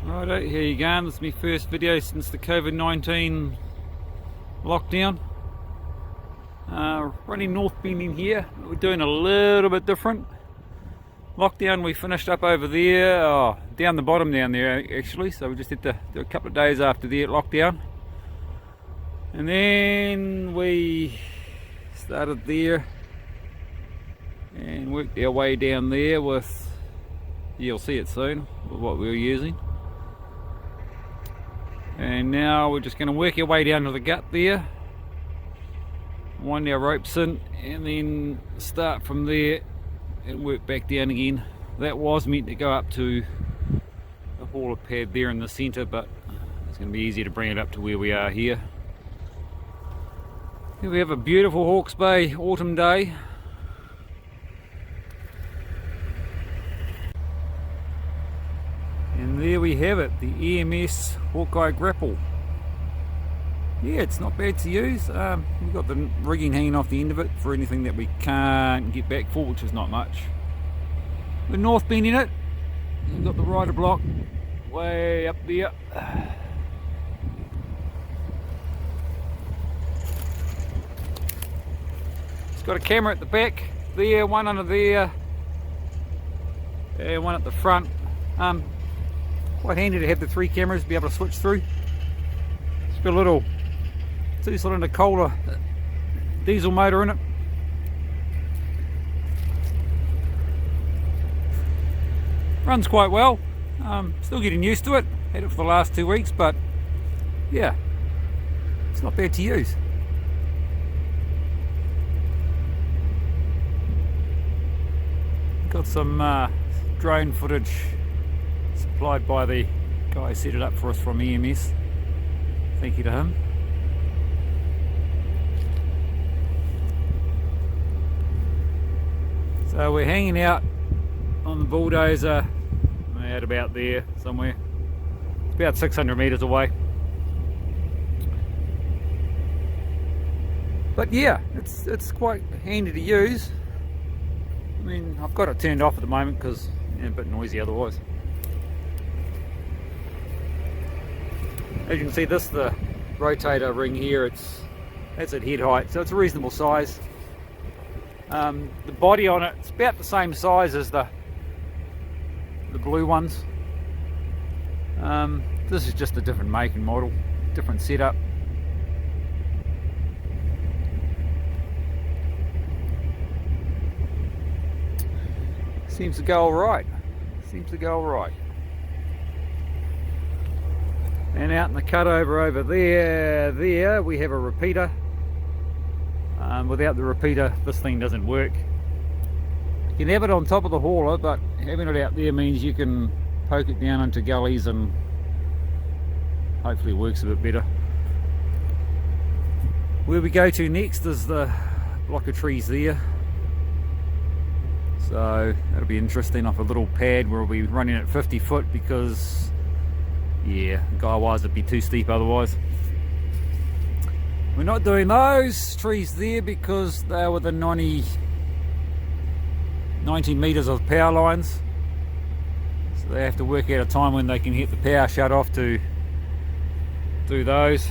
Righto, here you go. This is my first video since the COVID-19 lockdown. Running North Bend in here. We're doing a little bit different. Lockdown we finished up over there, down the bottom down there actually, so we just had to do a couple of days after the lockdown. And then we started there and worked our way down there with, you'll see it soon, with what we were using. And now we're just going to work our way down to the gut there, wind our ropes in, and then start from there and work back down again. That was meant to go up to the hauler pad there in the centre, but it's going to be easier to bring it up to where we are here. Here we have a beautiful Hawke's Bay autumn day. And there we have it, the EMS Hawkeye grapple. Yeah, it's not bad to use. We've got the rigging hanging off the end of it for anything that we can't get back for, which is not much. With North Bend in it, we've got the rider block way up there. It's got a camera at the back there, one under there, and one at the front. Quite handy to have the three cameras, be able to switch through. It's got a little 2-cylinder Kohler diesel motor in it. Runs quite well. Still getting used to it. Had it for the last 2 weeks, but yeah, it's not bad to use. Got some drone footage supplied by the guy who set it up for us from EMS. Thank you to him. So we're hanging out on the bulldozer at about there somewhere. It's about 600 metres away. But yeah, it's quite handy to use. I mean, I've got it turned off at the moment because it's a bit noisy otherwise. As you can see, this the rotator ring here. That's at head height, so it's a reasonable size. The body on it's about the same size as the blue ones. This is just a different make and model, different setup. Seems to go all right. Seems to go all right. And out in the cutover over there we have a repeater. Without the repeater, this thing doesn't work. You can have it on top of the hauler, but having it out there means you can poke it down into gullies and hopefully it works a bit better. Where we go to next is the block of trees there. So that'll be interesting, off a little pad where we'll be running at 50 foot because, yeah, guy-wise it'd be too steep otherwise. We're not doing those trees there because they're within 90 metres of power lines. So they have to work out a time when they can hit the power shut off to do those.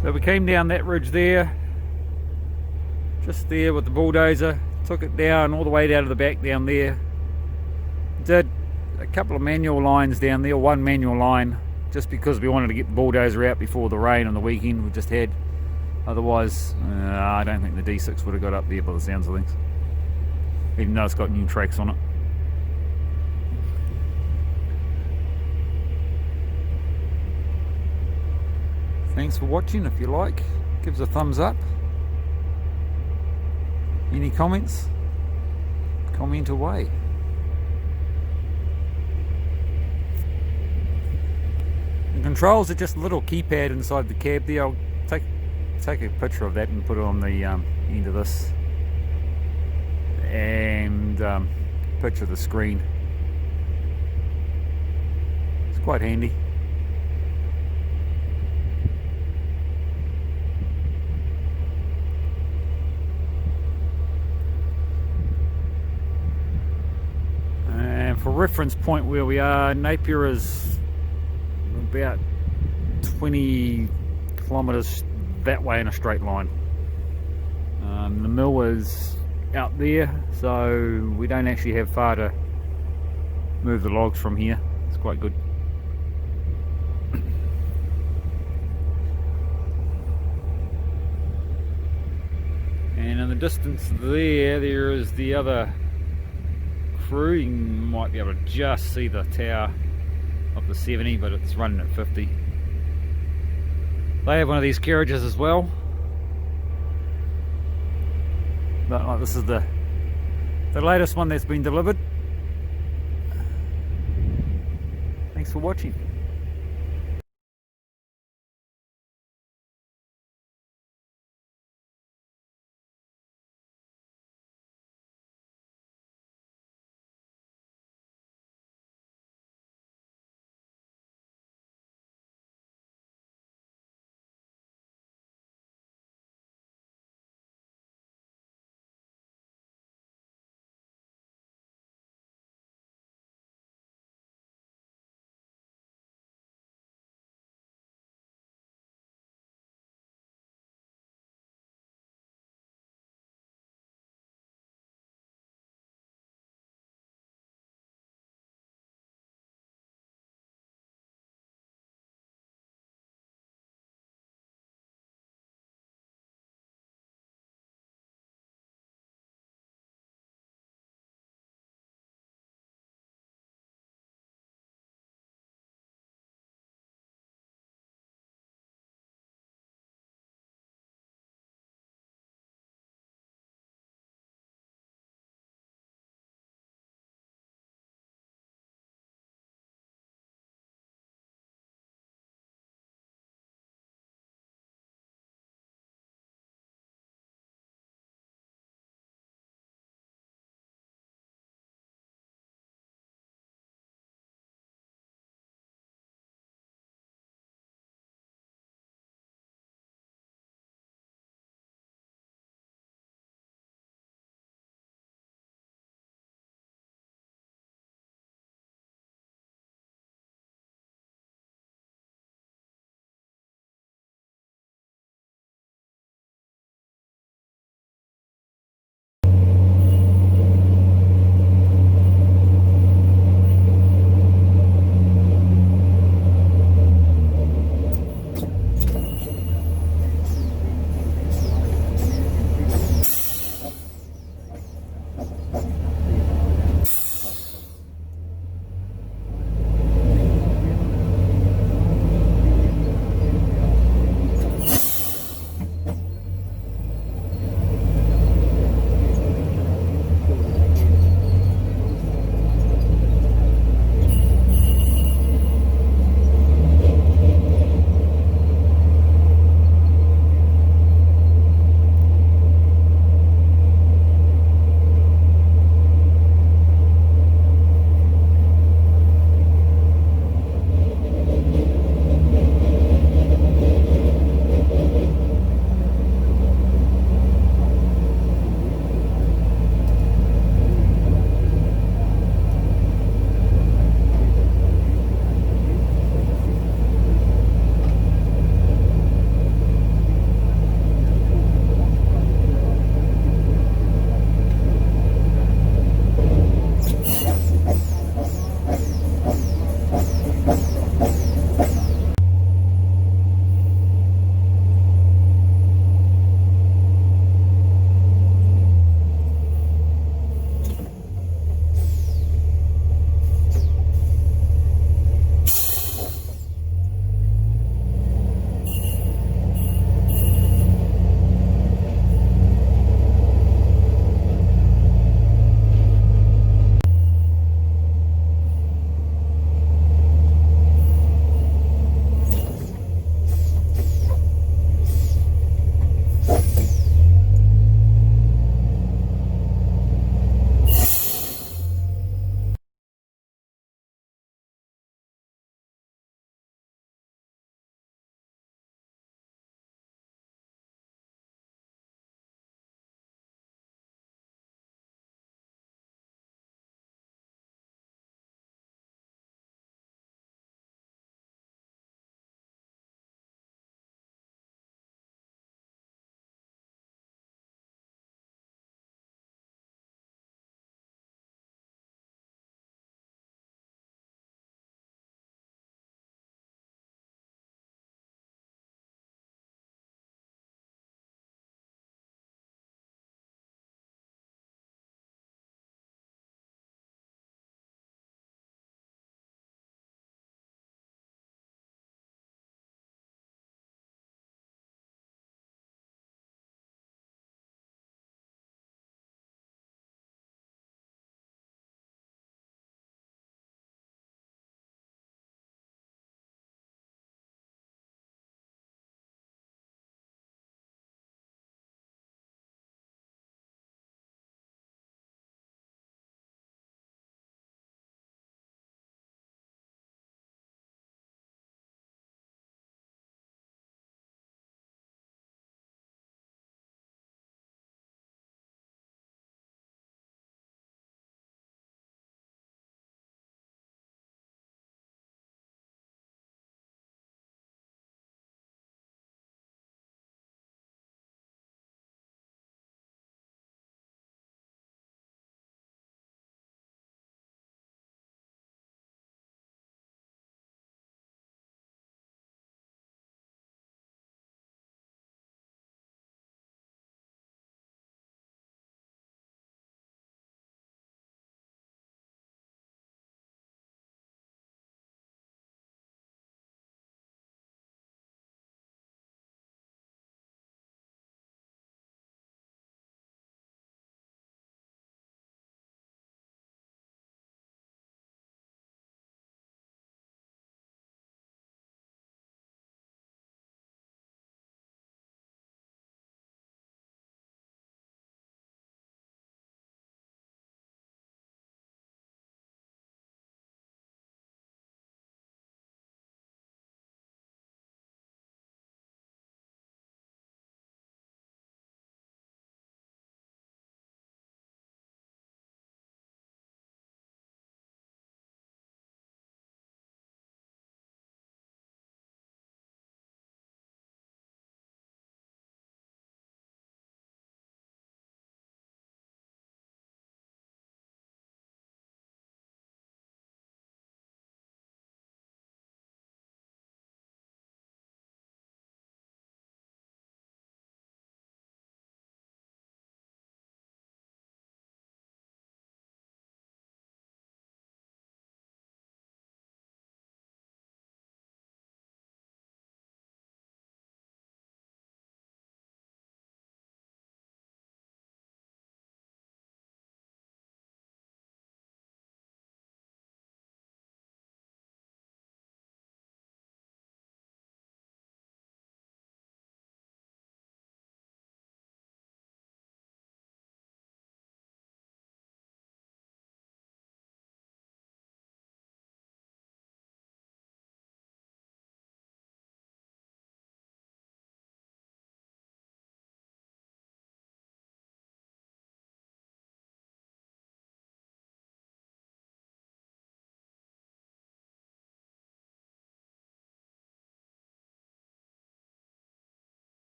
So we came down that ridge there, just there with the bulldozer, took it down all the way down to the back down there. Did a couple of manual lines down there, one manual line, just because we wanted to get the bulldozer out before the rain on the weekend we just had. Otherwise, I don't think the D6 would have got up there by the sounds of things, even though it's got new tracks on it. Thanks for watching. If you like, give us a thumbs up. Any comments? Comment away. The controls are just a little keypad inside the cab there. I'll take a picture of that and put it on the end of this. And picture of the screen. It's quite handy. And for reference point where we are, Napier is about 20 kilometres that way in a straight line. The mill is out there, so we don't actually have far to move the logs from here. It's quite good. And in the distance there is the other crew. You might be able to just see the tower of the 70, but it's running at 50. They have one of these carriages as well. But this is the latest one that's been delivered. Thanks for watching.